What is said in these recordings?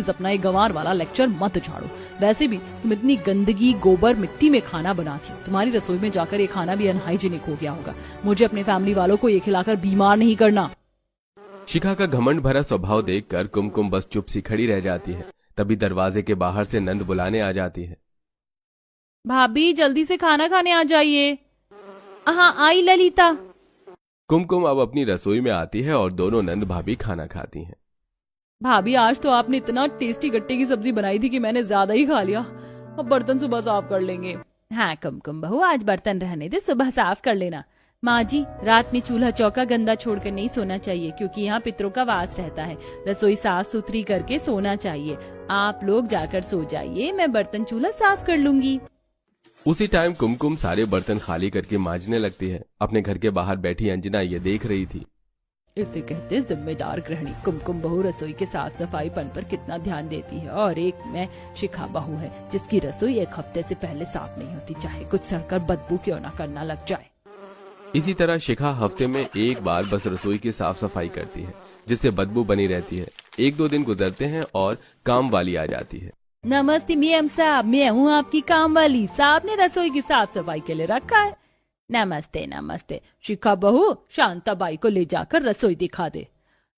Please अपना ये गंवार वाला लेक्चर मत झाड़ो। वैसे भी तुम इतनी गंदगी गोबर मिट्टी में खाना बनाती हो, तुम्हारी रसोई में जाकर ये खाना भी अनहाइजीनिक हो गया होगा। मुझे अपने फैमिली वालों को ये खिलाकर बीमार नहीं करना। शिखा का घमंड भरा स्वभाव देखकर कुमकुम बस चुप सी खड़ी रह जाती है। तभी दरवाजे के बाहर से नंद बुलाने आ जाती है। भाभी जल्दी से खाना खाने आ जाइए। हाँ आई ललिता। कुमकुम अब अपनी रसोई में आती है और दोनों नंद भाभी खाना खाती हैं। भाभी आज तो आपने इतना टेस्टी गट्टे की सब्जी बनाई थी कि मैंने ज्यादा ही खा लिया। अब बर्तन सुबह साफ कर लेंगे। हाँ कुमकुम बहू, आज बर्तन रहने दे, सुबह साफ कर लेना। माँ जी, रात में चूल्हा चौका गंदा छोड़कर नहीं सोना चाहिए, क्योंकि यहाँ पितरों का वास रहता है। रसोई साफ सुथरी करके सोना चाहिए। आप लोग जाकर सो जाइए, मैं बर्तन चूल्हा साफ कर लूंगी। उसी टाइम कुमकुम सारे बर्तन खाली करके मांजने लगती है। अपने घर के बाहर बैठी अंजना ये देख रही थी। इसे कहते जिम्मेदार गृहिणी। कुमकुम बहू रसोई के साफ सफाई पन पर कितना ध्यान देती है, और एक मैं शिखा बहू है जिसकी रसोई एक हफ्ते से पहले साफ नहीं होती, चाहे कुछ सड़कर बदबू क्यों न करना लग जाए। इसी तरह शिखा हफ्ते में एक बार बस रसोई की साफ सफाई करती है, जिससे बदबू बनी रहती है। 1-2 दिन गुजरते हैं और काम वाली आ जाती है। नमस्ते मियां साहब, मैं हूँ आपकी काम वाली। साहब ने रसोई की साफ सफाई के लिए रखा है। नमस्ते नमस्ते। शिखा बहू, शांताबाई को ले जाकर रसोई दिखा दे।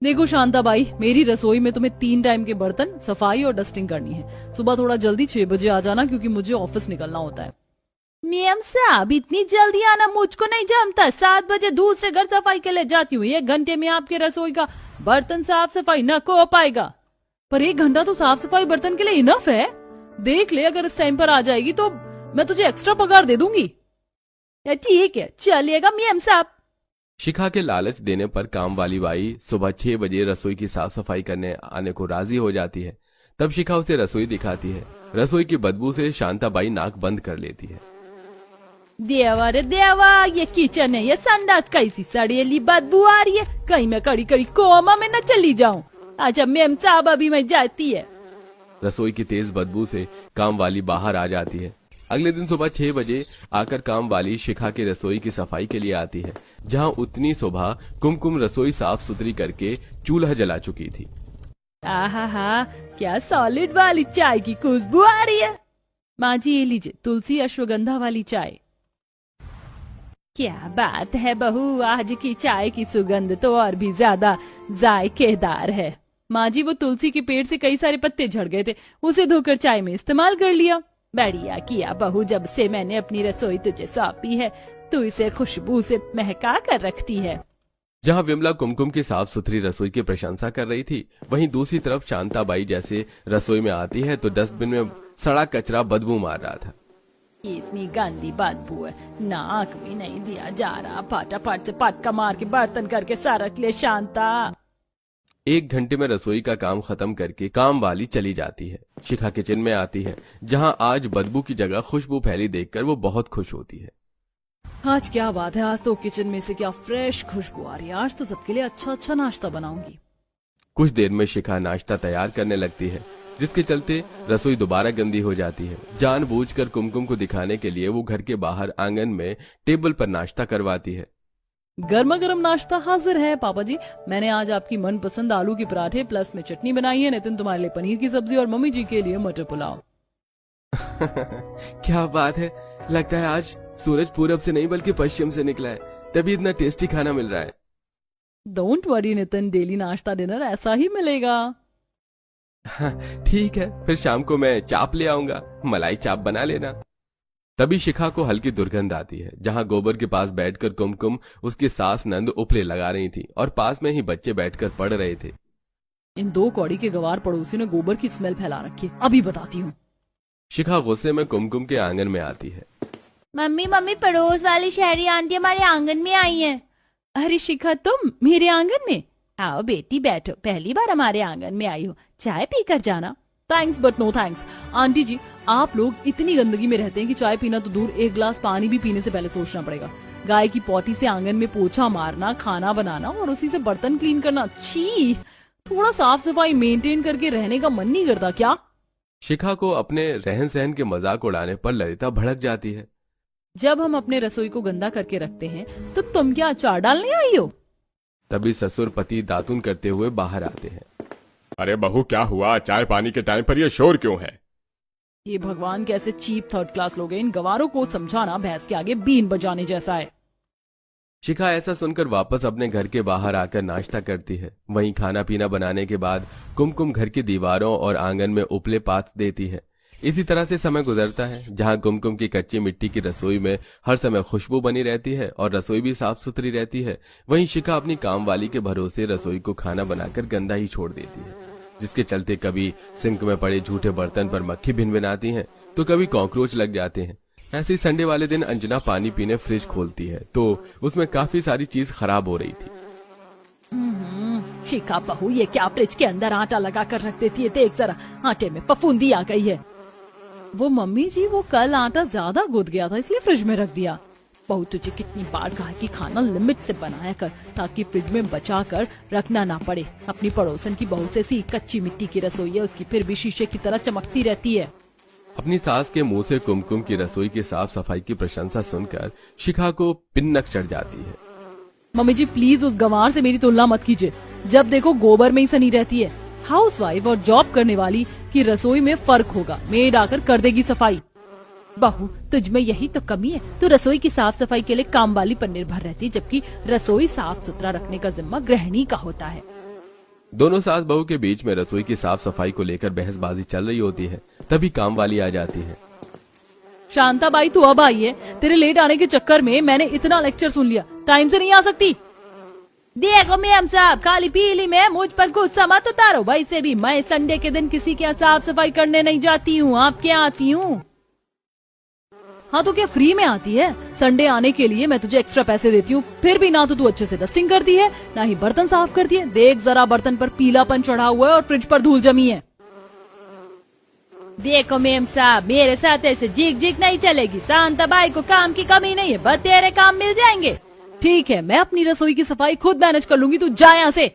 देखो शांताबाई, मेरी रसोई में तुम्हें 3 टाइम के बर्तन सफाई और डस्टिंग करनी है। सुबह थोड़ा जल्दी 6 बजे आ जाना, क्योंकि मुझे ऑफिस निकलना होता है। मियां साहब, इतनी जल्दी आना मुझको नहीं जमता। 7 बजे दूसरे घर सफाई के लिए जाती हूँ। 1 घंटे में आपके रसोई का बर्तन साफ सफाई न हो पाएगा। पर 1 घंटा तो साफ सफाई बर्तन के लिए इनफ है। देख ले, अगर इस टाइम पर आ जाएगी तो मैं तुझे एक्स्ट्रा पगार दे दूंगी। ठीक है, चलिएगा मियां साहब। शिखा के लालच देने पर काम वाली बाई सुबह 6 बजे रसोई की साफ सफाई करने आने को राजी हो जाती है। तब शिखा उसे रसोई दिखाती है। रसोई की बदबू से शांताबाई नाक बंद कर लेती है। देवा रे देवा, ये किचन है, ये संडास, कैसी सड़ेली बदबू आ रही है। कहीं मैं कड़ी कड़ी कोमा में न चली जाऊं। अच्छा मेम साहब, अभी मैं जाती है। रसोई की तेज बदबू से काम वाली बाहर आ जाती है। अगले दिन सुबह 6 बजे आकर काम वाली शिखा की रसोई की सफाई के लिए आती है, जहां उतनी सुबह कुमकुम रसोई साफ सुथरी करके चूल्हा जला चुकी थी। आहा, क्या सॉलिड वाली चाय की खुशबू आ रही है। माँ जी, ये लीजिए तुलसी अश्वगंधा वाली चाय। क्या बात है बहू, आज की चाय की सुगंध तो और भी ज्यादा जायकेदार है। माँ जी, वो तुलसी के पेड़ से कई सारे पत्ते झड़ गए थे, उसे धोकर चाय में इस्तेमाल कर लिया। बढ़िया किया बहू, जब से मैंने अपनी रसोई तुझे सौंपी है, तू इसे खुशबू से महका कर रखती है। जहां विमला कुमकुम की साफ सुथरी रसोई की प्रशंसा कर रही थी, वहीं दूसरी तरफ शांताबाई जैसे रसोई में आती है तो डस्टबिन में सड़ा कचरा बदबू मार रहा था। इतनी गंदी बदबू है, नाक भी नहीं दिया जा रहा। फटाफट से पटका मार के बर्तन करके सरक ले शांता। 1 घंटे में रसोई का काम खत्म करके काम वाली चली जाती है। शिखा किचन में आती है, जहां आज बदबू की जगह खुशबू फैली देखकर वो बहुत खुश होती है। आज क्या बात है, आज तो किचन में से क्या फ्रेश खुशबू आ रही है। आज तो सबके लिए अच्छा अच्छा नाश्ता बनाऊंगी। कुछ देर में शिखा नाश्ता तैयार करने लगती है, जिसके चलते रसोई दोबारा गंदी हो जाती है। जानबूझकर कुमकुम को दिखाने के लिए वो घर के बाहर आंगन में टेबल पर नाश्ता करवाती है। गर्मा गर्म नाश्ता हाजिर है पापा जी। मैंने आज आपकी मनपसंद आलू के पराठे प्लस में चटनी बनाई है। नितिन तुम्हारे लिए पनीर की सब्जी और मम्मी जी के लिए मटर पुलाव। क्या बात है, लगता है आज सूरज पूरब से नहीं बल्कि पश्चिम से निकला है, तभी इतना टेस्टी खाना मिल रहा है। डोंट वरी नितिन, डेली नाश्ता डिनर ऐसा ही मिलेगा। ठीक है, फिर शाम को मैं चाप ले आऊंगा, मलाई चाप बना लेना। तभी शिखा को हल्की दुर्गंध आती है। जहां गोबर के पास बैठकर कुमकुम उसकी सास नंद उपले लगा रही थी और पास में ही बच्चे बैठकर पढ़ रहे थे। इन 2 कौड़ी के गवार पड़ोसी ने गोबर की स्मेल फैला रखी है, अभी बताती हूँ। शिखा गुस्से में कुमकुम के आंगन में आती है। मम्मी मम्मी, पड़ोस वाली शहरी आंटी हमारे आंगन में आई है। अरे शिखा, तुम मेरे आंगन में? आओ बेटी बैठो, पहली बार हमारे आंगन में आई हो, चाय पी कर जाना। Thanks but no thanks. Aunty ji, आप लोग इतनी गंदगी में रहते हैं कि चाय पीना तो दूर, 1 गिलास पानी भी पीने से पहले सोचना पड़ेगा। गाय की पॉटी से आंगन में पोछा मारना, खाना बनाना और उसी से बर्तन क्लीन करना, छी। थोड़ा साफ सफाई मेंटेन करके रहने का मन नहीं करता क्या? शिखा को अपने रहन सहन के मजाक उड़ाने पर ललिता भड़क जाती है। जब हम अपने रसोई को गंदा करके रखते हैं तो तुम क्या अचार डालने आई हो? तभी ससुर पति दातुन करते हुए बाहर आते हैं। अरे बहू क्या हुआ, चाय पानी के टाइम पर ये शोर क्यों है? ये भगवान कैसे चीप थर्ड क्लास लोग हैं, इन गवारों को समझाना भैंस के आगे बीन बजाने जैसा है। शिखा ऐसा सुनकर वापस अपने घर के बाहर आकर नाश्ता करती है। वहीं खाना पीना बनाने के बाद कुमकुम घर की दीवारों और आंगन में उपले पात देती है। इसी तरह से समय गुजरता है, जहां कुमकुम की कच्ची मिट्टी की रसोई में हर समय खुशबू बनी रहती है और रसोई भी साफ सुथरी रहती है। वहीं शिखा अपनी काम वाली के भरोसे रसोई को खाना बनाकर गंदा ही छोड़ देती है, जिसके चलते कभी सिंक में पड़े झूठे बर्तन पर मक्खी भिनभिनाती हैं, तो कभी कॉकरोच लग जाते हैं। ऐसे ही संडे वाले दिन अंजना पानी पीने फ्रिज खोलती है तो उसमें काफी सारी चीज खराब हो रही थी। शिखा बहू, ये क्या फ्रिज के अंदर आटा लगा कर रख देती है? देख जरा, आटे में फफूंदी आ गई है। वो मम्मी जी, वो कल आटा ज्यादा गूंथ गया था इसलिए फ्रिज में रख दिया। बहू, तुझे कितनी बार कहा कि खाना लिमिट से बनाया कर ताकि फ्रिज में बचा कर रखना ना पड़े। अपनी पड़ोसन की बहू से सी, कच्ची मिट्टी की रसोई है उसकी, फिर भी शीशे की तरह चमकती रहती है। अपनी सास के मुंह से कुमकुम की रसोई की साफ सफाई की प्रशंसा सुनकर शिखा को पिन्नक चढ़ जाती है। मम्मी जी प्लीज उस गंवार से मेरी तुलना मत कीजिए, जब देखो गोबर में ही सनी रहती है। हाउसवाइफ और जॉब करने वाली की रसोई में फर्क होगा, मेड आकर कर देगी सफाई। बहू, तुझ में यही तो कमी है, तू रसोई की साफ सफाई के लिए काम वाली पर निर्भर रहती, जबकि रसोई साफ सुथरा रखने का जिम्मा गृहिणी का होता है। दोनों सास बहू के बीच में रसोई की साफ सफाई को लेकर बहसबाजी चल रही होती है, तभी काम वाली आ जाती है। शांताबाई, तू अब आई है। तेरे लेट आने के चक्कर में मैंने इतना लेक्चर सुन लिया, टाइम से नहीं आ सकती। देखो मैम साहब, काली पीली में मुझ पर गुस्सा मत उतारो। वैसे भी मैं संडे के दिन किसी के यहाँ साफ सफाई करने नहीं जाती हूँ, आप क्या आती हूँ? हाँ तो क्या फ्री में आती है? संडे आने के लिए मैं तुझे एक्स्ट्रा पैसे देती हूँ, फिर भी ना तो तू अच्छे से डस्टिंग करती है, ना ही बर्तन साफ करती है। देख जरा, बर्तन पर पीलापन चढ़ा हुआ है और फ्रिज पर धूल जमी है। देखो मैम साहब, मेरे साथ ऐसे जिग जिग नहीं चलेगी। शांताबाई को काम की कमी नहीं है, बस तेरे काम मिल जाएंगे। ठीक है, मैं अपनी रसोई की सफाई खुद मैनेज कर लूंगी, तू जा यहाँ से।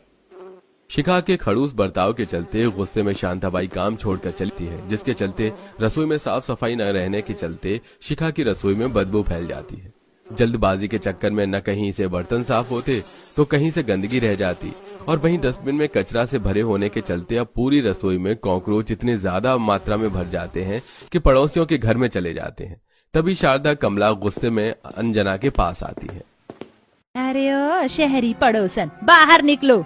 शिखा के खड़ूस बर्ताव के चलते गुस्से में शांताबाई काम छोड़कर चलती है, जिसके चलते रसोई में साफ सफाई न रहने के चलते शिखा की रसोई में बदबू फैल जाती है। जल्दबाजी के चक्कर में न कहीं से बर्तन साफ होते तो कहीं से गंदगी रह जाती, और वहीं डस्टबिन में कचरा से भरे होने के चलते अब पूरी रसोई में कॉकरोच इतने ज्यादा मात्रा में भर जाते हैं कि पड़ोसियों के घर में चले जाते हैं। तभी शारदा कमला गुस्से में अंजना के पास आती है। अरे ओ शहरी पड़ोसन, बाहर निकलो।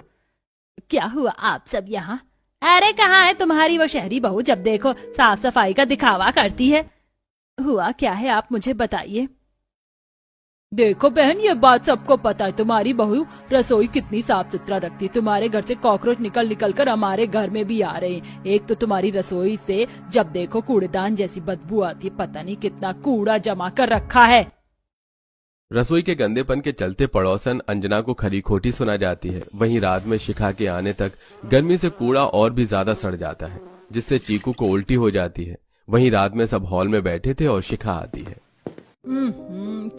क्या हुआ आप सब यहाँ? अरे कहाँ है तुम्हारी वो शहरी बहू, जब देखो साफ सफाई का दिखावा करती है। हुआ क्या है आप मुझे बताइए। देखो बहन, ये बात सबको पता है, तुम्हारी बहू रसोई कितनी साफ सुथरा रखती है। तुम्हारे घर से कॉकरोच निकल निकल कर हमारे घर में भी आ रहे हैं। एक तो तुम्हारी रसोई से जब देखो कूड़ेदान जैसी बदबू आती है, पता नहीं कितना कूड़ा जमा कर रखा है। रसोई के गंदेपन के चलते पड़ोसन अंजना को खरी खोटी सुना जाती है। वहीं रात में शिखा के आने तक गर्मी से कूड़ा और भी ज्यादा सड़ जाता है, जिससे चीकू को उल्टी हो जाती है। वहीं रात में सब हॉल में बैठे थे और शिखा आती है।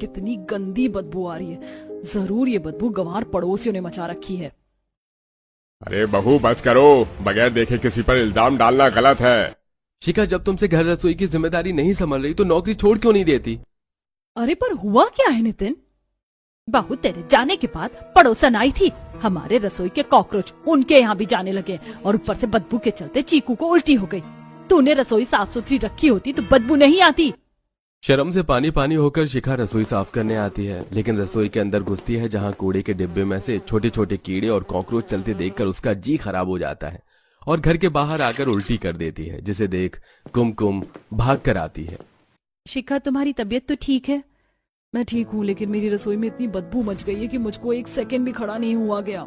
कितनी गंदी बदबू आ रही है। जरूर ये बदबू गंवार पड़ोसियों ने मचा रखी है। अरे बहू बस करो, बगैर देखे किसी पर इल्जाम डालना गलत है। शिखा, जब तुमसे घर रसोई की जिम्मेदारी नहीं संभल रही तो नौकरी छोड़ क्यों नहीं देती? अरे पर हुआ क्या है नितिन? बहू, तेरे जाने के बाद पड़ोसन आई थी, हमारे रसोई के कॉकरोच उनके यहाँ भी जाने लगे और ऊपर से बदबू के चलते चीकू को उल्टी हो गई। तूने रसोई साफ सुथरी रखी होती तो बदबू नहीं आती। शर्म से पानी पानी होकर शिखा रसोई साफ करने आती है, लेकिन रसोई के अंदर घुसती है जहाँ कूड़े के डिब्बे में से छोटे छोटे कीड़े और कॉकरोच चलते देखकर उसका जी खराब हो जाता है और घर के बाहर आकर उल्टी कर देती है, जिसे देख कुमकुम भाग कर आती है। शिखा, तुम्हारी तबीयत तो ठीक है? मैं ठीक हूँ, लेकिन मेरी रसोई में इतनी बदबू मच गई है कि मुझको एक सेकंड भी खड़ा नहीं हुआ गया।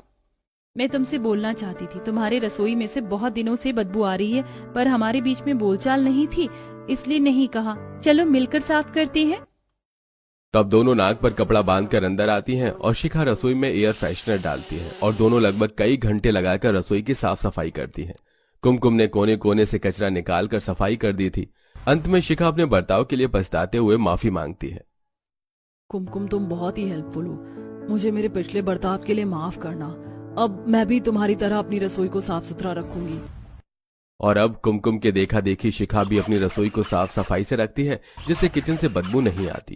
मैं तुमसे बोलना चाहती थी, तुम्हारे रसोई में से बहुत दिनों से बदबू आ रही है, पर हमारे बीच में बोलचाल नहीं थी इसलिए नहीं कहा। चलो मिलकर साफ करते हैं। तब दोनों नाक पर कपड़ा बांधकर अंदर आती हैं और शिखा रसोई में एयर फ्रेशनर डालती है और दोनों लगभग कई घंटे लगाकर रसोई की साफ सफाई करती हैं। कुमकुम ने कोने कोने से कचरा निकाल कर सफाई कर दी थी। अंत में शिखा अपने बर्ताव के लिए पछताते हुए माफी मांगती है। कुमकुम, तुम बहुत ही हेल्पफुल हो, मुझे मेरे पिछले बर्ताव के लिए माफ करना। अब मैं भी तुम्हारी तरह अपनी रसोई को साफ सुथरा रखूंगी। और अब कुमकुम के देखा देखी शिखा भी अपनी रसोई को साफ सफाई से रखती है, जिससे किचन से बदबू नहीं आती।